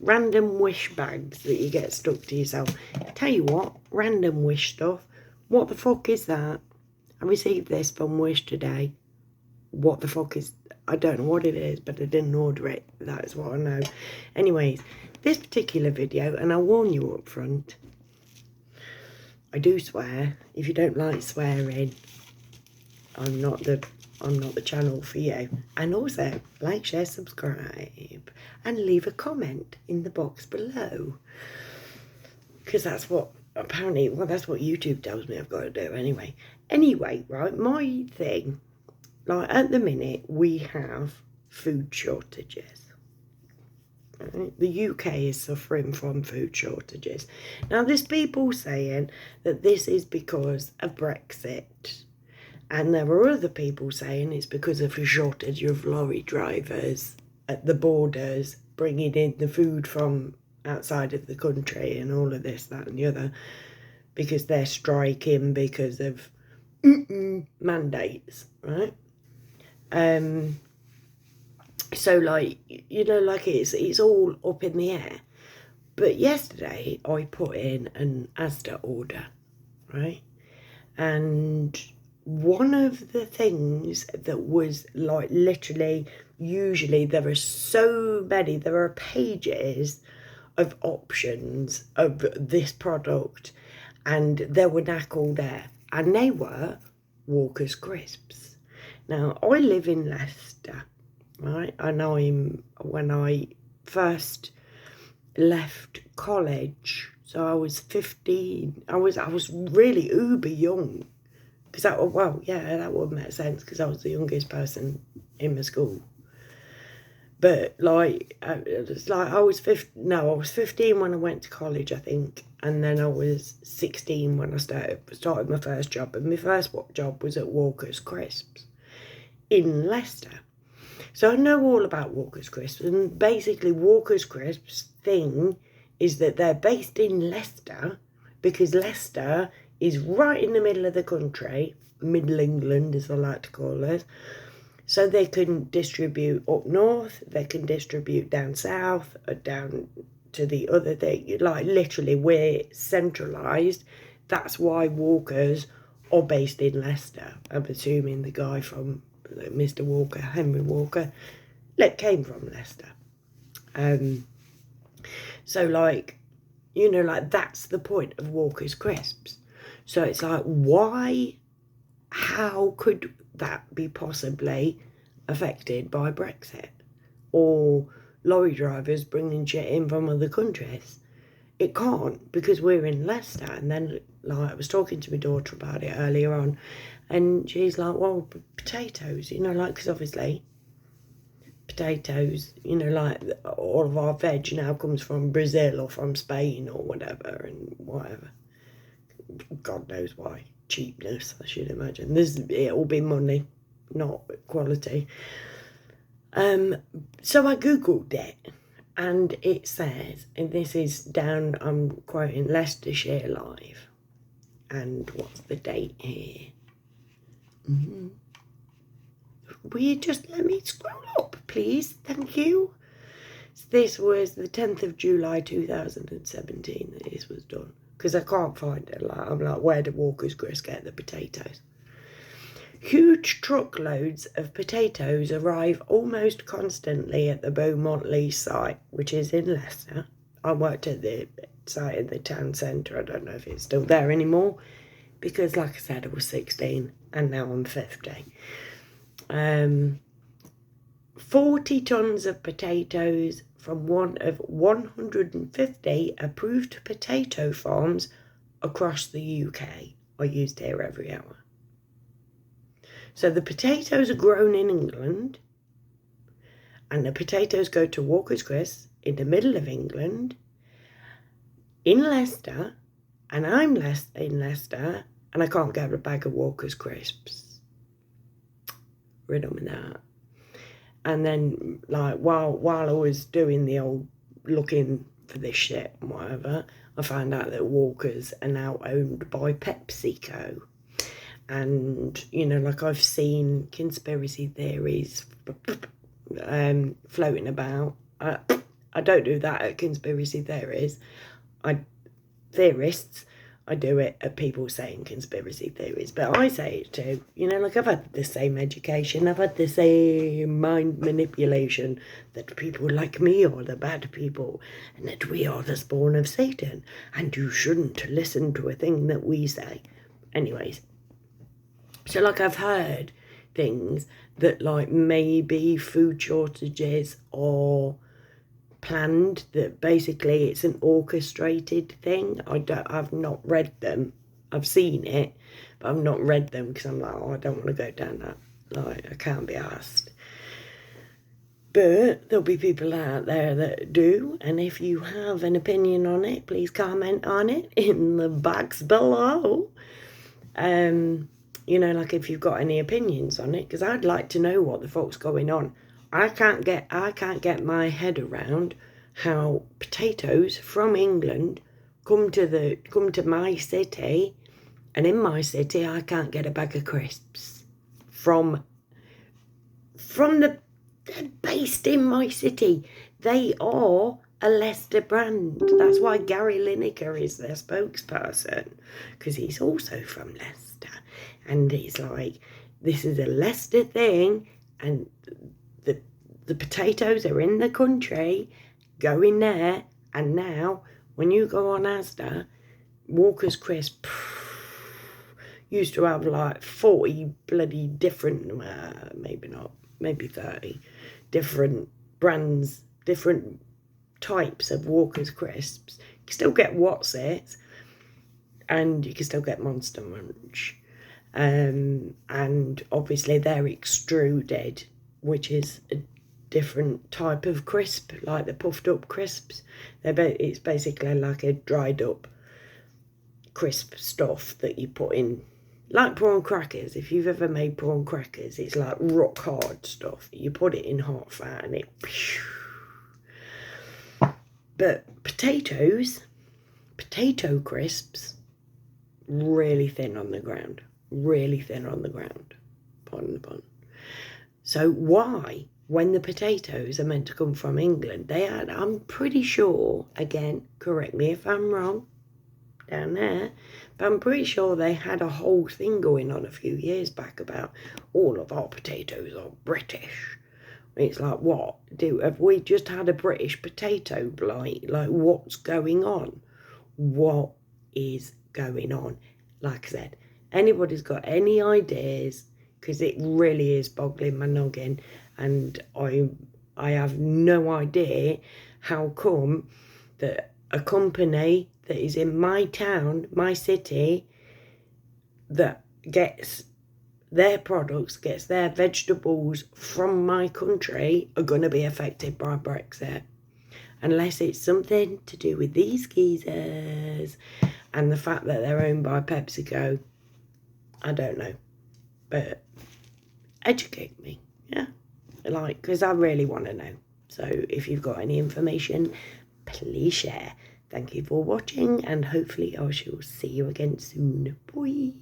random wish bags that you get stuck to yourself. Tell you what, random wish stuff. What the fuck is that? I received this from Wish today. What the fuck is... I don't know what it is, but I didn't order it. That is what I know. Anyways, this particular video, and I'll warn you up front, I do swear. If you don't like swearing, I'm not the channel for you. And also, like, share, subscribe, and leave a comment in the box below. Because that's what, apparently, well, that's what YouTube tells me I've got to do anyway. Anyway, right, my thing, like, at the minute, we have food shortages. Right? The UK is suffering from food shortages. Now, there's people saying that this is because of Brexit. And there are other people saying it's because of a shortage of lorry drivers at the borders bringing in the food from outside of the country and all of this, that and the other, because they're striking because of mandates, right? So, like, you know, like it's all up in the air. But yesterday I put in an Asda order, right? And one of the things that was, like, literally, usually there are so many, there are pages of options of this product, and there were all there, and they were Walker's Crisps. Now, I live in Leicester, right? And when I first left college, so I was 15, I was really uber young, because that would make sense, because I was the youngest person in my school. But, like, it's like I was 15 when I went to college, I think. And then I was 16 when I started my first job. And my first job was at Walker's Crisps in Leicester. So I know all about Walker's Crisps. And basically, Walker's Crisps thing is that they're based in Leicester, because Leicester is right in the middle of the country, Middle England as I like to call it. So they can distribute up north, they can distribute down south, or down to the other thing. Like, literally, we're centralised. That's why Walkers are based in Leicester. I'm assuming the guy from Mr. Walker, Henry Walker, came from Leicester. So, like, you know, like, that's the point of Walker's Crisps. So it's like, why, how could that be possibly affected by Brexit or lorry drivers bringing shit in from other countries? It can't, because we're in Leicester. And then, like, I was talking to my daughter about it earlier on, and she's like, well, potatoes, you know, like, because obviously potatoes, you know, like, all of our veg now comes from Brazil or from Spain or whatever, and whatever. God knows why. Cheapness, I should imagine. It'll be money, not quality. So I googled it, and it says, and this is down, I'm quoting Leicestershire Live, and what's the date here? Will you just let me scroll up, please? Thank you. So this was the 10th of July 2017 that this was done, because I can't find it. Like, I'm like, where do Walker's Crisps get the potatoes? Huge truckloads of potatoes arrive almost constantly at the Beaumont site, which is in Leicester. I worked at the site in the town centre. I don't know if it's still there anymore, because, like I said, I was 16 and now I'm 50. 40 tonnes of potatoes from one of 150 approved potato farms across the UK are used here every hour. So the potatoes are grown in England, and the potatoes go to Walker's Crisps in the middle of England, in Leicester, and I'm in Leicester, and I can't get a bag of Walker's Crisps. Riddle me that. And then, like, while I was doing the old looking for this shit and whatever, I found out that Walkers are now owned by PepsiCo. And, you know, like, I've seen conspiracy theories floating about. I don't do that at conspiracy theorists. I do it at people saying conspiracy theories, but I say it too. You know, like I've had the same education, I've had the same mind manipulation that people like me are the bad people and that we are the spawn of Satan and you shouldn't listen to a thing that we say. Anyways, so like I've heard things that like maybe food shortages are planned, that basically it's an orchestrated thing. I've not read them. I've seen it, but I've not read them because I'm like, oh, I don't want to go down that. Like, I can't be asked. But there'll be people out there that do, and if you have an opinion on it, please comment on it in the box below. You know, like if you've got any opinions on it, because I'd like to know what the fuck's going on. I can't get my head around how potatoes from England come to my city, and in my city I can't get a bag of crisps from the based in my city. They are a Leicester brand. That's why Gary Lineker is their spokesperson, because he's also from Leicester, and he's like, this is a Leicester thing, and the potatoes are in the country, going there, and now when you go on Asda, Walker's Crisp used to have like 40 bloody different, maybe not, maybe 30 different brands, different types of Walker's Crisps. You can still get What's It, and you can still get Monster Munch. And obviously they're extruded, which is a different type of crisp, like the puffed up crisps. It's basically like a dried up crisp stuff that you put in, like prawn crackers. If you've ever made prawn crackers, it's like rock hard stuff. You put it in hot fat and it... But potato crisps, really thin on the ground. Pardon the pun. So why, when the potatoes are meant to come from England, I'm pretty sure, again, correct me if I'm wrong, down there, but I'm pretty sure they had a whole thing going on a few years back about all of our potatoes are British. It's like, what? Have we just had a British potato blight? Like, what's going on? What is going on? Like I said, anybody's got any ideas, because it really is boggling my noggin, and I have no idea how come that a company that is in my town, my city, that gets their products, gets their vegetables from my country, are going to be affected by Brexit. Unless it's something to do with these geezers and the fact that they're owned by PepsiCo. I don't know. But educate me, yeah? Like, because I really want to know. So if you've got any information, please share. Thank you for watching, and hopefully I shall see you again soon. Bye.